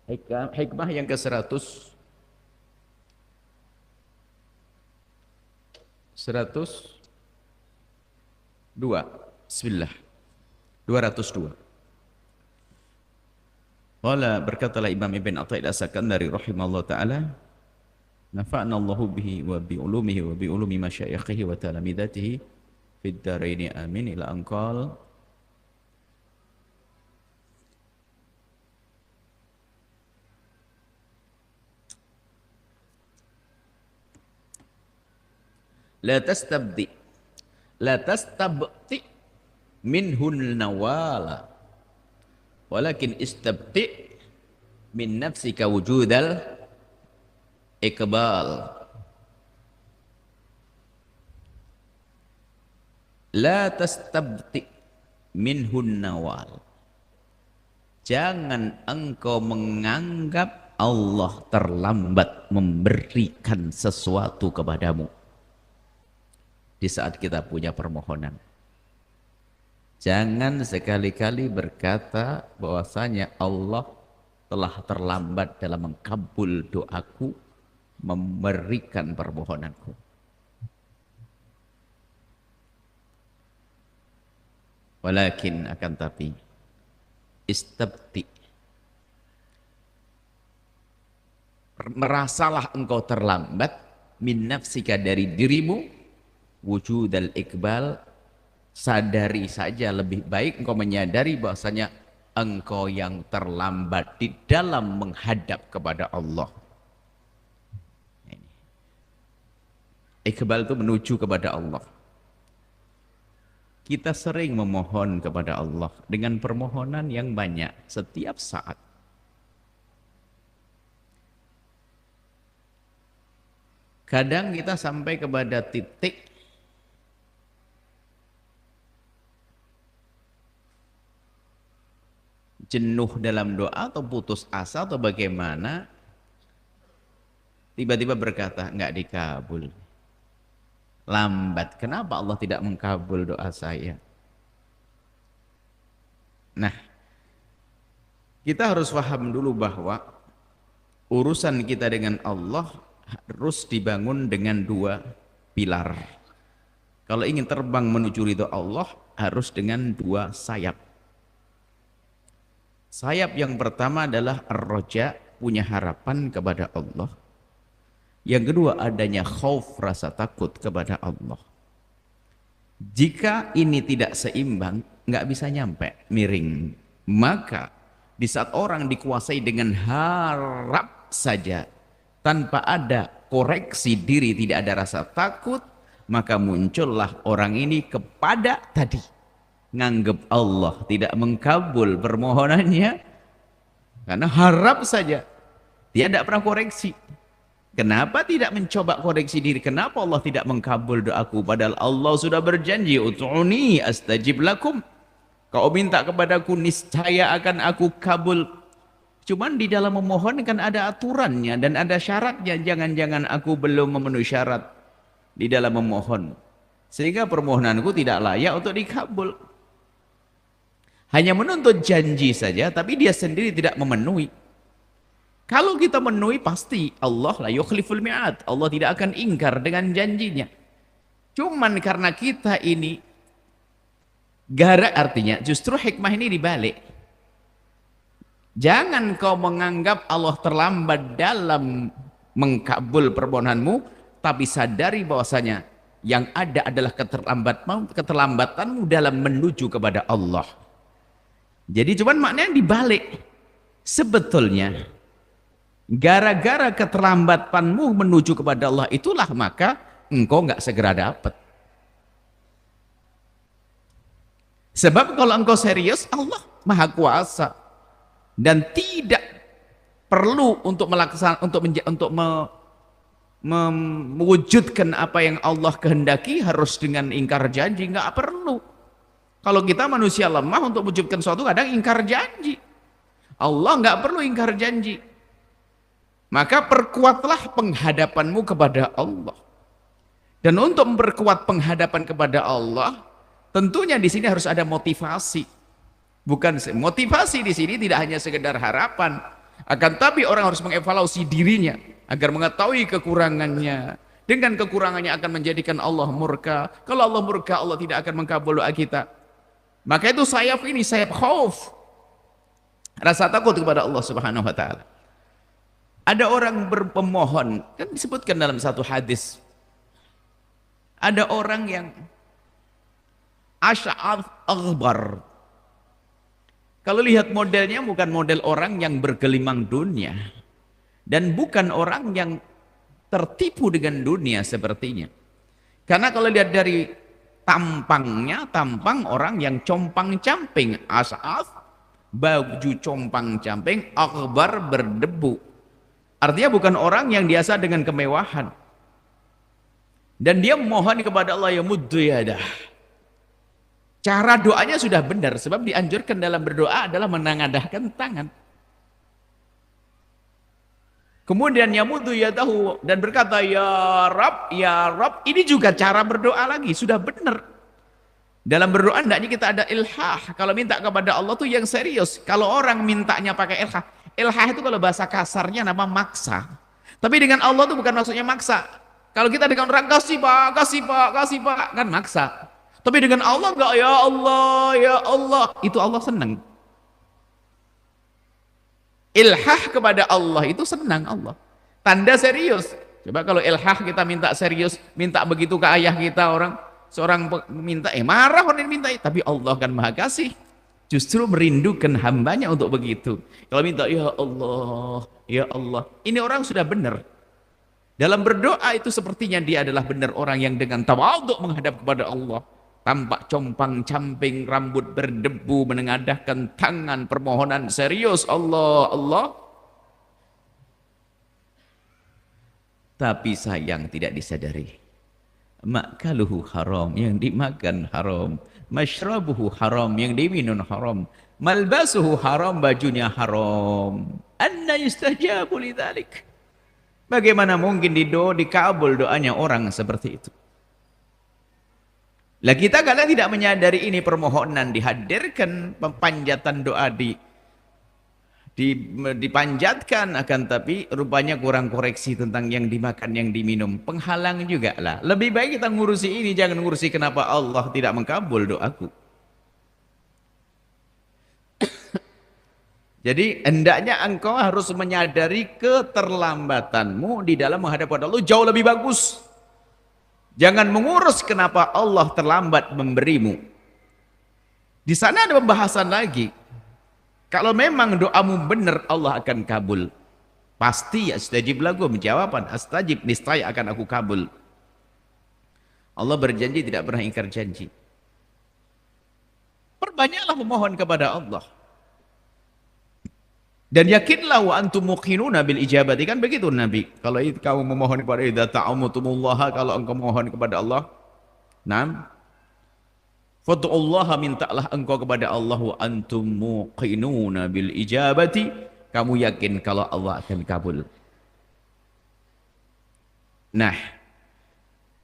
Hikmah yang ke-100, 102. Bismillah. 202. Wala berkatalah Imam Ibn Athaillah As-Sakandari rahimahullah ta'ala, nafa'na Allahu bihi wa bi ulumihi wa bi ulumi masyayikhihi wa talamidatihi fid daraini amin ila anqal la tastabdi la tastabti minhun nawala walakin istabti min nafsika wujudal iqbal. La tastabti minhun nawal, jangan engkau menganggap Allah terlambat memberikan sesuatu kepadamu di saat kita punya permohonan. Jangan sekali-kali berkata bahwasanya Allah telah terlambat dalam mengkabul doaku, memberikan permohonanku. Walakin akan tapi istabti, merasalah engkau terlambat min nafsika dari dirimu wujudal iqbal, sadari saja lebih baik engkau menyadari bahwasanya engkau yang terlambat di dalam menghadap kepada Allah. Iqbal itu menuju kepada Allah. Kita sering memohon kepada Allah dengan permohonan yang banyak setiap saat. Kadang kita sampai kepada titik jenuh dalam doa atau putus asa atau bagaimana, tiba-tiba berkata nggak dikabul. Lambat, kenapa Allah tidak mengkabul doa saya? Nah, kita harus paham dulu bahwa urusan kita dengan Allah harus dibangun dengan dua pilar. Kalau ingin terbang menuju ridho Allah harus dengan dua sayap. Sayap yang pertama adalah ar-raja, punya harapan kepada Allah. Yang kedua adanya khauf, rasa takut kepada Allah. Jika ini tidak seimbang, nggak bisa nyampe, miring. Maka di saat orang dikuasai dengan harap saja, tanpa ada koreksi diri, tidak ada rasa takut, maka muncullah orang ini kepada tadi, nganggep Allah tidak mengkabul permohonannya, karena harap saja, dia tidak pernah koreksi. Kenapa tidak mencoba koreksi diri? Kenapa Allah tidak mengkabul doaku? Padahal Allah sudah berjanji, Ud'uni astajib lakum. Kau minta kepadaku, niscaya akan aku kabul. Cuman di dalam memohon kan ada aturannya dan ada syaratnya. Jangan-jangan aku belum memenuhi syarat di dalam memohon, sehingga permohonanku tidak layak untuk dikabul. Hanya menuntut janji saja, tapi dia sendiri tidak memenuhi. Kalau kita memenuhi, pasti Allah la yukhliful mi'ad, Allah tidak akan ingkar dengan janjinya. Cuman karena kita ini artinya justru hikmah ini dibalik. Jangan kau menganggap Allah terlambat dalam mengkabul permohonanmu, tapi sadari bahwasanya yang ada adalah keterlambatanmu dalam menuju kepada Allah. Jadi cuman maknanya dibalik. Sebetulnya gara-gara keterlambatanmu menuju kepada Allah itulah maka engkau nggak segera dapat. Sebab kalau engkau serius, Allah Maha Kuasa dan tidak perlu untuk mewujudkan apa yang Allah kehendaki harus dengan ingkar janji, nggak perlu. Kalau kita manusia lemah, untuk mewujudkan sesuatu kadang ingkar janji. Allah nggak perlu ingkar janji. Maka perkuatlah penghadapanmu kepada Allah. Dan untuk memperkuat penghadapan kepada Allah, tentunya di sini harus ada motivasi. Bukan motivasi di sini tidak hanya sekedar harapan. Akan tapi orang harus mengevaluasi dirinya agar mengetahui kekurangannya. Dengan kekurangannya akan menjadikan Allah murka. Kalau Allah murka, Allah tidak akan mengkabul doa kita. Maka itu sayap ini, sayap khauf. Rasa takut kepada Allah Subhanahu wa taala. Ada orang berpemohon, kan disebutkan dalam satu hadis. Ada orang yang asy'ath aghbar. Kalau lihat modelnya bukan model orang yang bergelimang dunia dan bukan orang yang tertipu dengan dunia sepertinya. Karena kalau lihat dari tampangnya, tampang orang yang compang-camping, asy'ath, baju compang-camping, aghbar, berdebu. Artinya bukan orang yang biasa dengan kemewahan. Dan dia mohon kepada Allah, ya muddu yadah. Cara doanya sudah benar, sebab dianjurkan dalam berdoa adalah menengadahkan tangan. Kemudian yamuddu yadahu dan berkata ya Rabb, ya Rabb. Ini juga cara berdoa lagi, sudah benar. Dalam berdoa hendaknya kita ada ilhah. Kalau minta kepada Allah tuh yang serius. Kalau orang mintanya pakai ilhah, ilhah itu kalau bahasa kasarnya nama maksa. Tapi dengan Allah tuh bukan maksudnya maksa. Kalau kita dengan orang kasih Pak, kasih Pak, kasih Pak, kan maksa. Tapi dengan Allah enggak, ya Allah, ya Allah. Itu Allah senang. Ilhah kepada Allah itu senang Allah. Tanda serius. Coba kalau ilhah kita minta serius, minta begitu ke ayah kita, orang seorang minta, marah orang yang minta, tapi Allah kan maha kasih. Justru merindukan hambanya untuk begitu. Kalau minta, ya Allah, ya Allah. Ini orang sudah benar. Dalam berdoa itu sepertinya dia adalah benar orang yang dengan tawadhu menghadap kepada Allah. Tampak compang-camping, rambut berdebu, menengadahkan tangan, permohonan serius, Allah, Allah. Tapi sayang tidak disadari. Makaluhu haram, yang dimakan haram. Mashrabuhu haram, yang diminum haram. Malbasuhu haram, bajunya haram. Anna yustajabu lidzalik. Bagaimana mungkin dikabul doanya orang seperti itu? Lah kita kadang tidak menyadari ini permohonan dihadirkan, panjatan doa dipanjatkan, akan tapi rupanya kurang koreksi tentang yang dimakan, yang diminum. Penghalang juga lah. Lebih baik kita ngurusi ini, jangan ngurusi kenapa Allah tidak mengkabul doaku. Jadi hendaknya engkau harus menyadari keterlambatanmu di dalam menghadap kepada Allah jauh lebih bagus. Jangan mengurus kenapa Allah terlambat memberimu. Di sana ada pembahasan lagi. Kalau memang doamu benar, Allah akan kabul. Pasti astajib lahum, jawaban astajib, niscaya akan aku kabul. Allah berjanji, tidak pernah ingkar janji. Perbanyaklah memohon kepada Allah. Dan yakinlah wa antum muqinuna bil ijabati, kan begitu Nabi. Kalau kamu memohon kepada idza ta'amutumullaha, kalau engkau memohon kepada Allah, nam fad'ullaha, mintalah engkau kepada Allah wa antum muqinuna bil ijabati, kamu yakin kalau Allah akan kabul. Nah,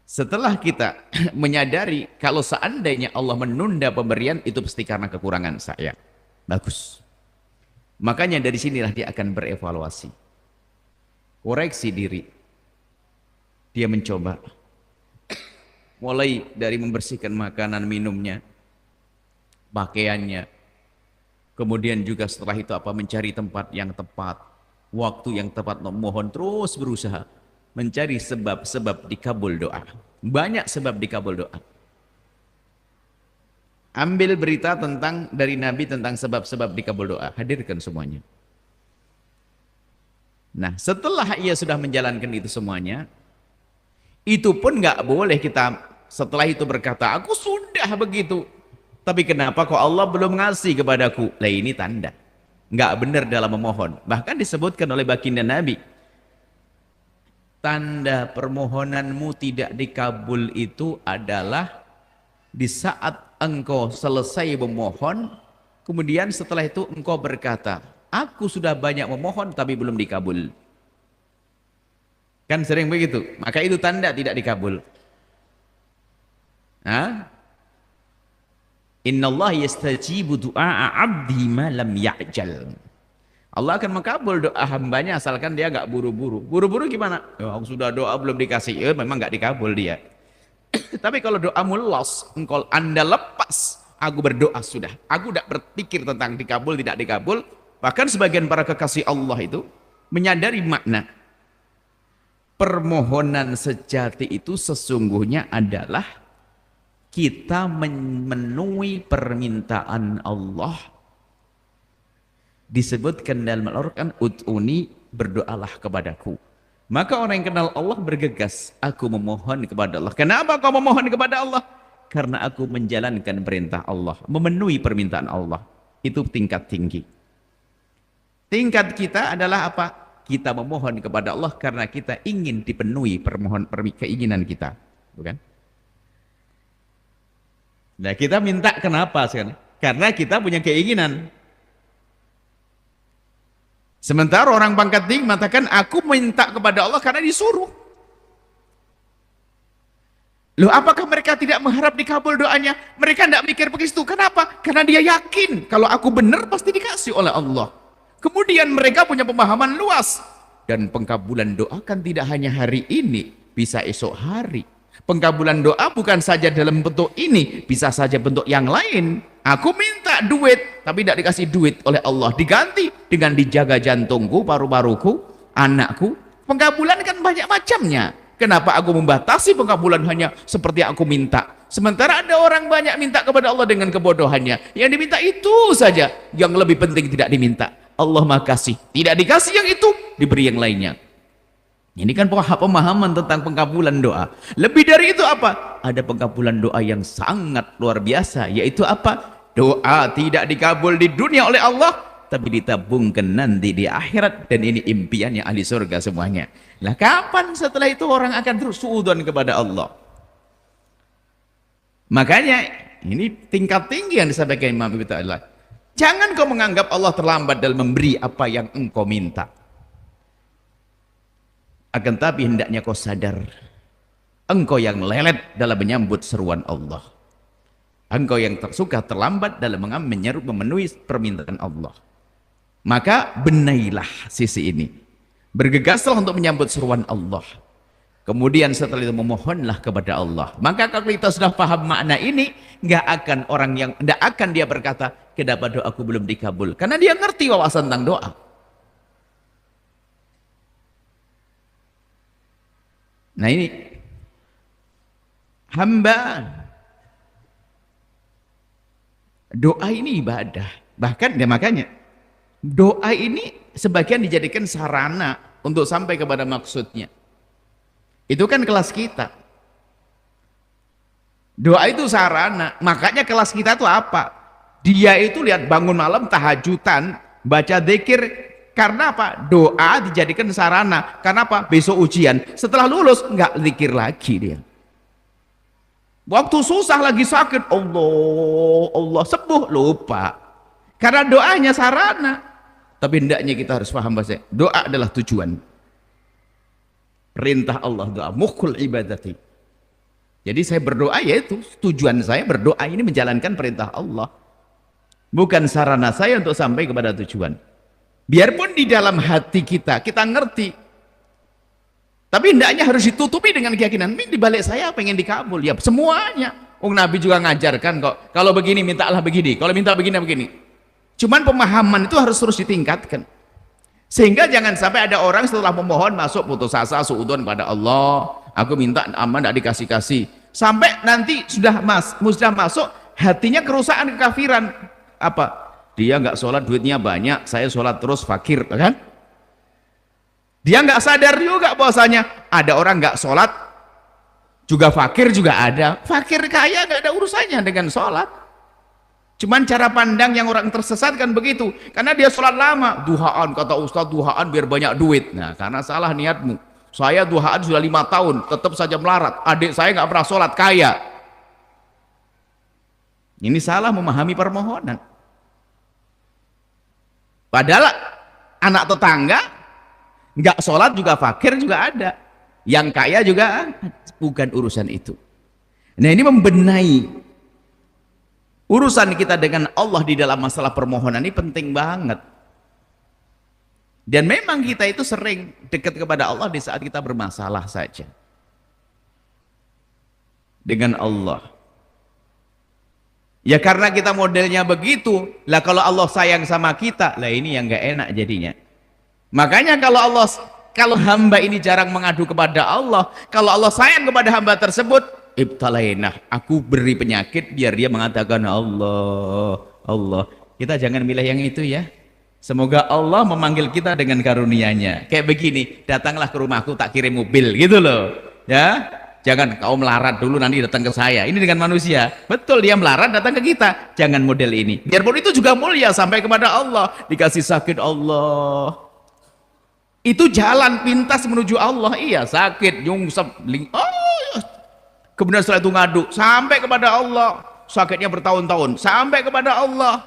setelah kita menyadari kalau seandainya Allah menunda pemberian, itu pasti karena kekurangan saya. Bagus. Makanya dari sinilah dia akan berevaluasi. Koreksi diri. Dia mencoba. Mulai dari membersihkan makanan minumnya, pakaiannya. Kemudian juga setelah itu mencari tempat yang tepat, waktu yang tepat, memohon, terus berusaha mencari sebab-sebab dikabul doa. Banyak sebab dikabul doa. Ambil berita dari Nabi tentang sebab-sebab dikabul doa, hadirkan semuanya. Nah, setelah ia sudah menjalankan itu semuanya, itu pun nggak boleh kita setelah itu berkata, aku sudah begitu, tapi kenapa kok Allah belum ngasih kepadaku? Lah ini tanda nggak benar dalam memohon. Bahkan disebutkan oleh baginda Nabi, tanda permohonanmu tidak dikabul itu adalah di saat engkau selesai memohon, kemudian setelah itu engkau berkata, aku sudah banyak memohon tapi belum dikabul. Kan sering begitu, maka itu tanda tidak dikabul. Innallaha yastajibu du'a 'abdi ma lam ya'jal. Allah akan mengabul doa hambanya asalkan dia nggak buru-buru. Buru-buru gimana? Ya, aku sudah doa belum dikasih, ya memang nggak dikabul dia. Tapi kalau doamu loss, engkau Anda lepas, aku berdoa sudah, aku tidak berpikir tentang dikabul tidak dikabul. Bahkan sebagian para kekasih Allah itu menyadari makna permohonan sejati itu sesungguhnya adalah kita memenuhi permintaan Allah. Disebutkan dalam Al-Quran, ud'uni, berdoalah kepadaku. Maka orang yang kenal Allah bergegas, aku memohon kepada Allah. Kenapa kau memohon kepada Allah? Karena aku menjalankan perintah Allah, memenuhi permintaan Allah. Itu tingkat tinggi. Tingkat kita adalah apa? Kita memohon kepada Allah karena kita ingin dipenuhi keinginan kita, bukan? Nah, kita minta kenapa sekarang? Karena kita punya keinginan. Sementara orang pangkat tinggi mengatakan, aku minta kepada Allah karena disuruh. Loh, apakah mereka tidak mengharap dikabul doanya? Mereka tidak mikir begitu. Kenapa? Karena dia yakin kalau aku benar pasti dikasih oleh Allah. Kemudian mereka punya pemahaman luas. Dan pengkabulan doa kan tidak hanya hari ini, bisa esok hari. Pengkabulan doa bukan saja dalam bentuk ini, bisa saja bentuk yang lain. Aku minta duit, tapi tidak dikasih duit oleh Allah. Diganti dengan dijaga jantungku, paru-paruku, anakku. Pengkabulan kan banyak macamnya. Kenapa aku membatasi pengkabulan hanya seperti aku minta? Sementara ada orang banyak minta kepada Allah dengan kebodohannya. Yang diminta itu saja, yang lebih penting tidak diminta. Allah Maha Kasih. Tidak dikasih yang itu, diberi yang lainnya. Ini kan pemahaman tentang pengkabulan doa. Lebih dari itu apa? Ada pengkabulan doa yang sangat luar biasa, yaitu apa? Doa tidak dikabul di dunia oleh Allah, tapi ditabungkan nanti di akhirat, dan ini impiannya ahli surga semuanya. Lah kapan setelah itu orang akan terus suudzon kepada Allah? Makanya ini tingkat tinggi yang disampaikan Imam Ibnu Taimiyah. Jangan kau menganggap Allah terlambat dalam memberi apa yang engkau minta. Akan tapi hendaknya kau sadar, engkau yang lelet dalam menyambut seruan Allah. Engkau yang suka terlambat dalam memenuhi permintaan Allah. Maka benailah sisi ini. Bergegaslah untuk menyambut seruan Allah. Kemudian setelah itu memohonlah kepada Allah. Maka kalau kita sudah paham makna ini, nggak akan dia berkata, kenapa doaku belum dikabul? Karena dia ngerti wawasan tentang doa. Nah ini hamba, doa ini ibadah. Bahkan makanya doa ini sebagian dijadikan sarana untuk sampai kepada maksudnya. Itu kan kelas kita. Doa itu sarana. Makanya kelas kita itu apa? Dia itu lihat bangun malam tahajudan, baca zikir. Karena apa? Doa dijadikan sarana. Karena apa? Besok ujian. Setelah lulus nggak zikir lagi dia. Waktu susah lagi sakit, Allah sembuh, lupa. Karena doanya sarana. Tapi hendaknya kita harus paham bahasa doa adalah tujuan. Perintah Allah doa, mukhul ibadati. Jadi saya berdoa yaitu tujuan saya berdoa ini menjalankan perintah Allah. Bukan sarana saya untuk sampai kepada tujuan. Biarpun di dalam hati kita ngerti. Tapi hendaknya harus ditutupi dengan keyakinan. Di balik saya pengen dikabul. Ya semuanya. Nabi juga ngajarkan kok. Kalau begini mintalah begini. Kalau minta begini. Cuman pemahaman itu harus terus ditingkatkan. Sehingga jangan sampai ada orang setelah memohon masuk putus asa, suudzon pada Allah. Aku minta aman tidak dikasih-kasih. Sampai nanti sudah masuk hatinya kerusakan, kekafiran. Apa? Dia nggak sholat duitnya banyak, saya sholat terus fakir, kan? Dia nggak sadar juga bahwasanya ada orang nggak sholat juga fakir juga ada. Fakir kaya nggak ada urusannya dengan sholat. Cuman cara pandang yang orang tersesat kan begitu. Karena dia sholat lama, duhaan kata Ustaz, duhaan biar banyak duit. Nah, karena salah niatmu. Saya duhaan sudah 5 tahun, tetap saja melarat. Adik saya nggak pernah sholat, kaya. Ini salah memahami permohonan. Padahal anak tetangga nggak sholat juga fakir juga ada, yang kaya juga bukan urusan itu. Nah ini membenahi urusan kita dengan Allah di dalam masalah permohonan ini penting banget. Dan memang kita itu sering dekat kepada Allah di saat kita bermasalah saja dengan Allah. Ya karena kita modelnya begitu lah, kalau Allah sayang sama kita lah, ini yang nggak enak jadinya. Makanya kalau hamba ini jarang mengadu kepada Allah, kalau Allah sayang kepada hamba tersebut, ibtalainah, aku beri penyakit biar dia mengatakan Allah, Allah. Kita jangan milih yang itu ya. Semoga Allah memanggil kita dengan karunia-Nya. Kayak begini, datanglah ke rumahku tak kirim mobil gitu loh. Ya. Jangan kau melarat dulu nanti datang ke saya. Ini dengan manusia. Betul, dia melarat datang ke kita. Jangan model ini. Biarpun itu juga mulia sampai kepada Allah. Dikasih sakit Allah. Itu jalan pintas menuju Allah. Iya, sakit, nyungsep, oh, kemudian setelah itu ngadu sampai kepada Allah. Sakitnya bertahun-tahun sampai kepada Allah.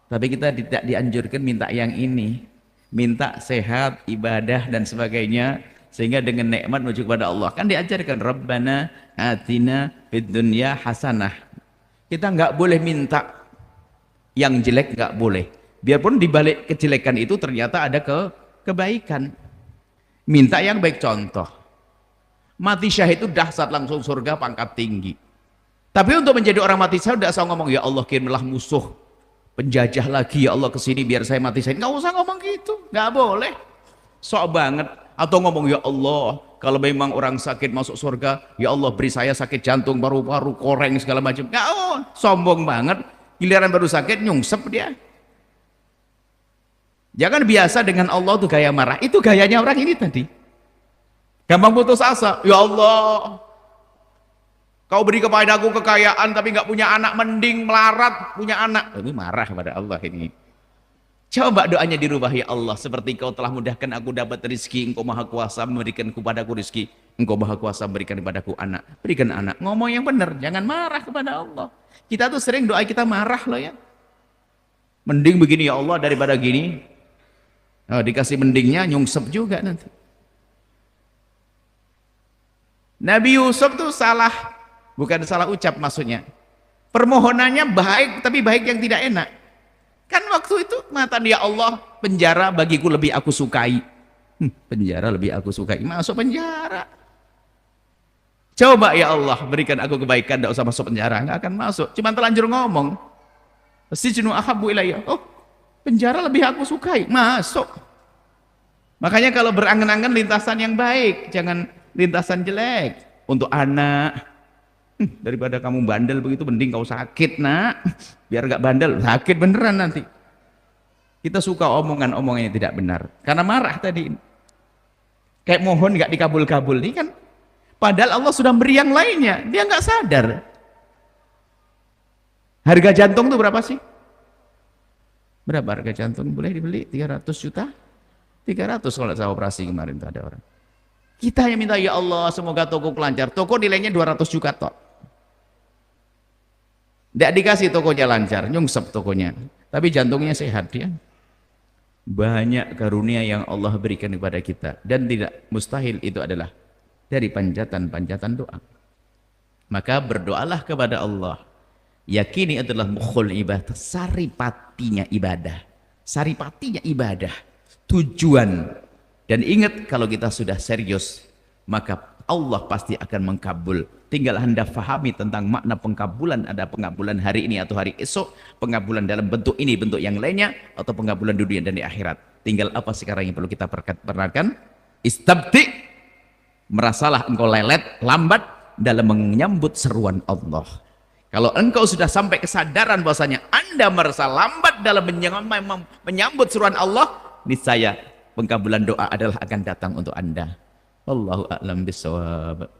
Tapi kita tidak dianjurkan minta yang ini. Minta sehat, ibadah dan sebagainya, sehingga dengan nikmat menuju kepada Allah. Kan diajarkan Rabbana atina fid dunya hasanah. Kita nggak boleh minta yang jelek, nggak boleh. Biarpun di balik kejelekan itu ternyata ada kebaikan. Minta yang baik. Contoh, mati syahid itu dahsyat, langsung surga, pangkat tinggi. Tapi untuk menjadi orang mati syahid tidak usah ngomong ya Allah kirimlah musuh penjajah lagi ya Allah kesini biar saya mati syahid. Nggak usah ngomong gitu, nggak boleh. Sok banget. Atau ngomong ya Allah kalau memang orang sakit masuk surga, ya Allah beri saya sakit jantung, paru-paru, koreng segala macam. Nggak, oh, sombong banget. Giliran baru sakit nyungsep dia. Jangan biasa dengan Allah tuh gaya marah. Itu gayanya orang ini tadi. Gampang putus asa. Ya Allah, kau beri kepadaku kekayaan tapi nggak punya anak, mending melarat punya anak. Ini marah pada Allah ini. Coba doanya dirubah, ya Allah seperti kau telah mudahkan aku dapat rezeki, engkau maha kuasa memberikan kepadaku rezeki, engkau maha kuasa memberikan kepadaku anak, berikan anak. Ngomong yang benar, jangan marah kepada Allah. Kita tuh sering doa kita marah loh ya. Mending begini ya Allah daripada gini. Oh, dikasih mendingnya nyungsep juga nanti. Nabi Yusuf tuh salah, bukan salah ucap maksudnya. Permohonannya baik, tapi baik yang tidak enak. Kan waktu itu mengatakan ya Allah penjara bagiku lebih aku sukai. Penjara lebih aku sukai, masuk penjara. Coba ya Allah berikan aku kebaikan, tidak usah masuk penjara. Nggak akan masuk, cuma terlanjur ngomong sijnu ahabbu ilayya, oh penjara lebih aku sukai, masuk. Makanya kalau berangan-angan lintasan yang baik, jangan lintasan jelek. Untuk anak, daripada kamu bandel begitu mending kau sakit nak, biar gak bandel, sakit beneran nanti. Kita suka omongan-omongan yang tidak benar karena marah tadi. Kayak mohon gak dikabul-kabul ini kan, padahal Allah sudah beri yang lainnya, dia gak sadar. Harga jantung itu berapa sih? Berapa harga jantung? Boleh dibeli 300 juta? 300 kalau saya operasi kemarin tuh ada orang. Kita yang minta ya Allah semoga toko lancar, toko nilainya 200 juta tok. Tidak dikasih tokonya lancar, nyungsep tokonya, tapi jantungnya sehat dia. Banyak karunia yang Allah berikan kepada kita, dan tidak mustahil itu adalah dari panjatan-panjatan doa. Maka berdoalah kepada Allah, yakini adalah mukhul ibadah, saripatinya ibadah, saripatinya ibadah, tujuan. Dan ingat kalau kita sudah serius, maka Allah pasti akan mengkabul. Tinggal Anda fahami tentang makna pengkabulan. Ada pengkabulan hari ini atau hari esok, pengkabulan dalam bentuk ini, bentuk yang lainnya, atau pengkabulan di dunia dan di akhirat. Tinggal apa sekarang yang perlu kita perhatikan? Istabti, merasalah engkau lelet, lambat dalam menyambut seruan Allah. Kalau engkau sudah sampai kesadaran bahwasanya Anda merasa lambat dalam menyambut seruan Allah, niscaya pengkabulan doa adalah akan datang untuk Anda. Wallahu a'lam bishawab.